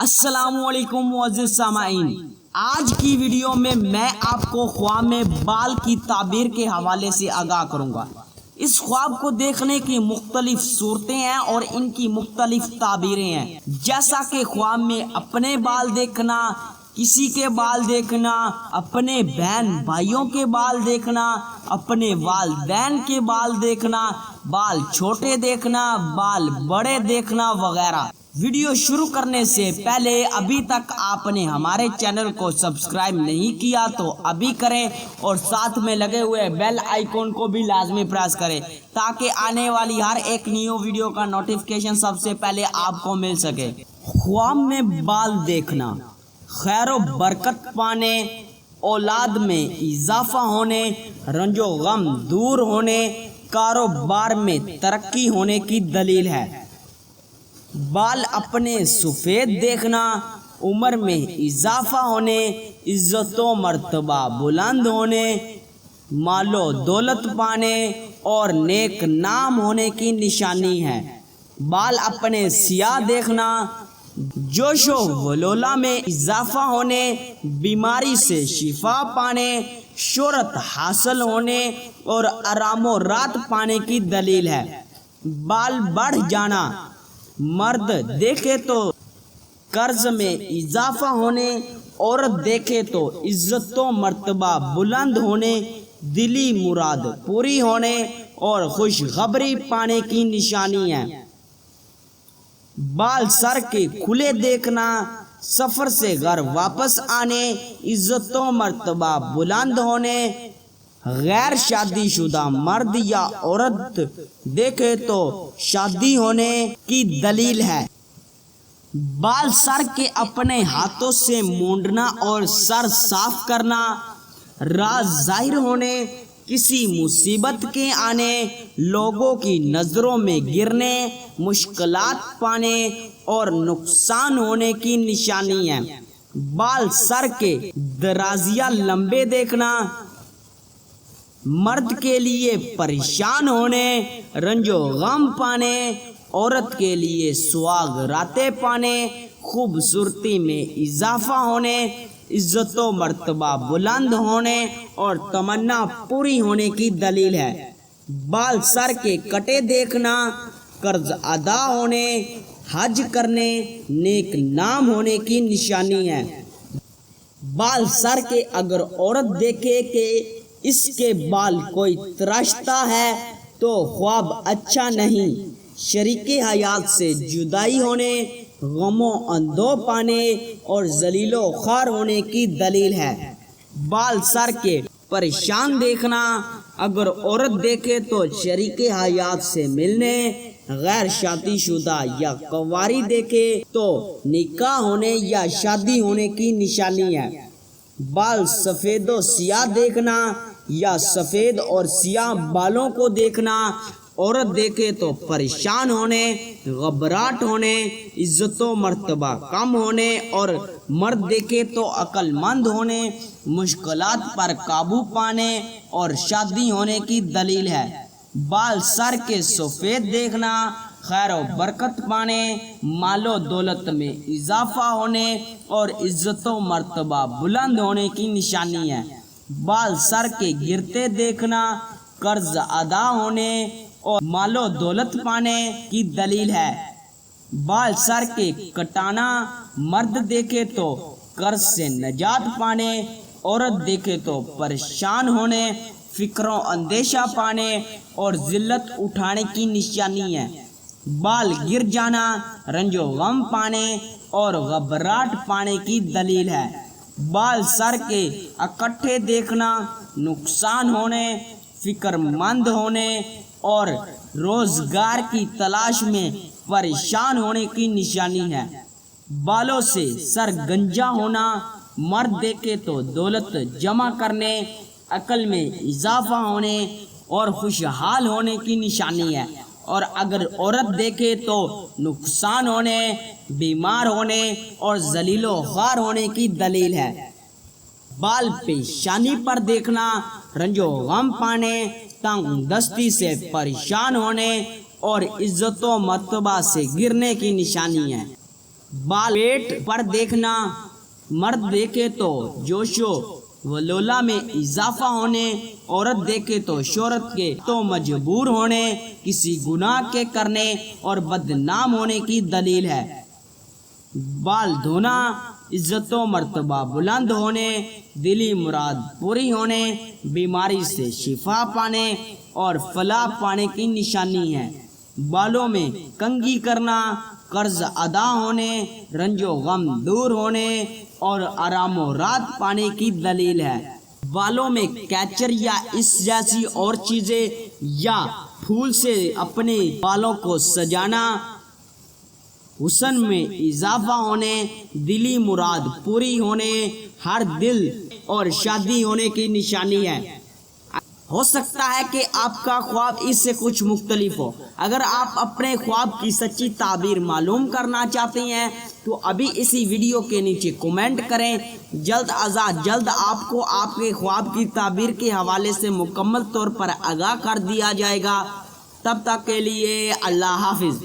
السلام علیکم معزز سامعین، آج کی ویڈیو میں آپ کو خواب میں بال کی تعبیر کے حوالے سے آگاہ کروں گا۔ اس خواب کو دیکھنے کی مختلف صورتیں ہیں اور ان کی مختلف تعبیریں ہیں، جیسا کہ خواب میں اپنے بال دیکھنا، کسی کے بال دیکھنا، اپنے بہن بھائیوں کے بال دیکھنا، اپنے والدین کے بال دیکھنا، بال چھوٹے دیکھنا، بال بڑے دیکھنا وغیرہ۔ ویڈیو شروع کرنے سے پہلے ابھی تک آپ نے ہمارے چینل کو سبسکرائب نہیں کیا تو ابھی کریں اور ساتھ میں لگے ہوئے بیل آئیکن کو بھی لازمی پریس کریں تاکہ آنے والی ہر ایک نیو ویڈیو کا نوٹیفیکیشن سب سے پہلے آپ کو مل سکے۔ خواب میں بال دیکھنا، خیر و برکت پانے، اولاد میں اضافہ ہونے، رنج و غم دور ہونے، کاروبار میں ترقی ہونے کی دلیل ہے۔ بال اپنے سفید دیکھنا، عمر میں اضافہ ہونے، عزت و مرتبہ بلند ہونے، مال و دولت پانے اور نیک نام ہونے کی نشانی ہے۔ بال اپنے سیاہ دیکھنا، جوش و ولولہ میں اضافہ ہونے، بیماری سے شفا پانے، شہرت حاصل ہونے اور آرام و راحت پانے کی دلیل ہے۔ بال بڑھ جانا، مرد دیکھے تو قرض میں اضافہ ہونے، عورت دیکھے تو عزت و مرتبہ بلند ہونے، دلی مراد پوری ہونے اور خوشخبری پانے کی نشانی ہے۔ بال سر کے کھلے دیکھنا، سفر سے گھر واپس آنے، عزت و مرتبہ بلند ہونے، غیر شادی شدہ مرد یا عورت دیکھے تو شادی ہونے کی دلیل ہے۔ بال سر کے اپنے ہاتھوں سے مونڈنا اور سر صاف کرنا، راز ظاہر ہونے، کسی مصیبت کے آنے، لوگوں کی نظروں میں گرنے، مشکلات پانے اور نقصان ہونے کی نشانی ہے۔ بال سر کے درازیہ لمبے دیکھنا، مرد کے لیے پریشان ہونے، رنج و غم پانے، عورت کے لیے سواگراتیں پانے، خوبصورتی میں اضافہ ہونے، عزت و مرتبہ بلند ہونے اور تمنا پوری ہونے کی دلیل ہے۔ بال سر کے کٹے دیکھنا، قرض ادا ہونے، حج کرنے، نیک نام ہونے کی نشانی ہے۔ بال سر کے اگر عورت دیکھے کہ اس کے بال کوئی تراشتا ہے تو خواب اچھا نہیں، شریک حیات سے جدائی ہونے، غم و اندوہ پانے اور ذلیل و خوار ہونے کی دلیل ہے۔ بال سر کے پریشان دیکھنا، اگر عورت دیکھے تو شریک حیات سے ملنے، غیر شادی شدہ یا کنواری دیکھے تو نکاح ہونے یا شادی ہونے کی نشانی ہے۔ بال سفید و سیاہ دیکھنا یا سفید اور سیاہ بالوں کو دیکھنا، عورت دیکھے تو پریشان ہونے، گھبراہٹ ہونے، عزت و مرتبہ کم ہونے اور مرد دیکھے تو عقل مند ہونے، مشکلات پر قابو پانے اور شادی ہونے کی دلیل ہے۔ بال سر کے سفید دیکھنا، خیر و برکت پانے، مال و دولت میں اضافہ ہونے اور عزت و مرتبہ بلند ہونے کی نشانی ہے۔ بال سر کے گرتے دیکھنا، قرض ادا ہونے اور مال و دولت پانے کی دلیل ہے۔ بال سر کے کٹانا، مرد دیکھے تو قرض سے نجات پانے، عورت دیکھے تو پریشان ہونے، فکر و اندیشہ پانے اور ذلت اٹھانے کی نشانی ہے۔ بال گر جانا، رنج و غم پانے اور گھبراہٹ پانے کی دلیل ہے۔ بال سر کے اکٹھے دیکھنا، نقصان ہونے، فکر مند ہونے اور روزگار کی تلاش میں پریشان ہونے کی نشانی ہے۔ بالوں سے سر گنجا ہونا، مرد دیکھے تو دولت جمع کرنے، عقل میں اضافہ ہونے اور خوشحال ہونے کی نشانی ہے، اور اگر عورت دیکھے تو نقصان ہونے، بیمار ہونے اور ذلیل و خوار ہونے کی دلیل ہے۔ بال پیشانی پر دیکھنا، رنج و غم پانے، تنگ دستی سے پریشان ہونے اور عزت و مرتبہ سے گرنے کی نشانی ہے۔ بال پیٹ پر دیکھنا، مرد دیکھے تو جوش و لولا میں اضافہ ہونے، عورت دیکھے تو شہرت کے تو مجبور ہونے، کسی گناہ کے کرنے اور بدنام ہونے کی دلیل ہے۔ بال دھونا عزت و مرتبہ بلند ہونے، دلی مراد پوری ہونے، بیماری سے شفا پانے اور فلاح پانے کی نشانی ہے۔ بالوں میں کنگھی کرنا قرض ادا ہونے، رنج و غم دور ہونے اور آرام و راحت پانے کی دلیل ہے۔ بالوں میں کیچر یا اس جیسی اور چیزیں یا پھول سے اپنے بالوں کو سجانا حسن میں اضافہ ہونے، دلی مراد پوری ہونے، ہر دل اور شادی ہونے کی نشانی ہے۔ ہو سکتا ہے کہ آپ کا خواب اس سے کچھ مختلف ہو۔ اگر آپ اپنے خواب کی سچی تعبیر معلوم کرنا چاہتے ہیں تو ابھی اسی ویڈیو کے نیچے کمنٹ کریں۔ جلد از جلد آپ کو آپ کے خواب کی تعبیر کے حوالے سے مکمل طور پر آگاہ کر دیا جائے گا۔ تب تک کے لیے اللہ حافظ۔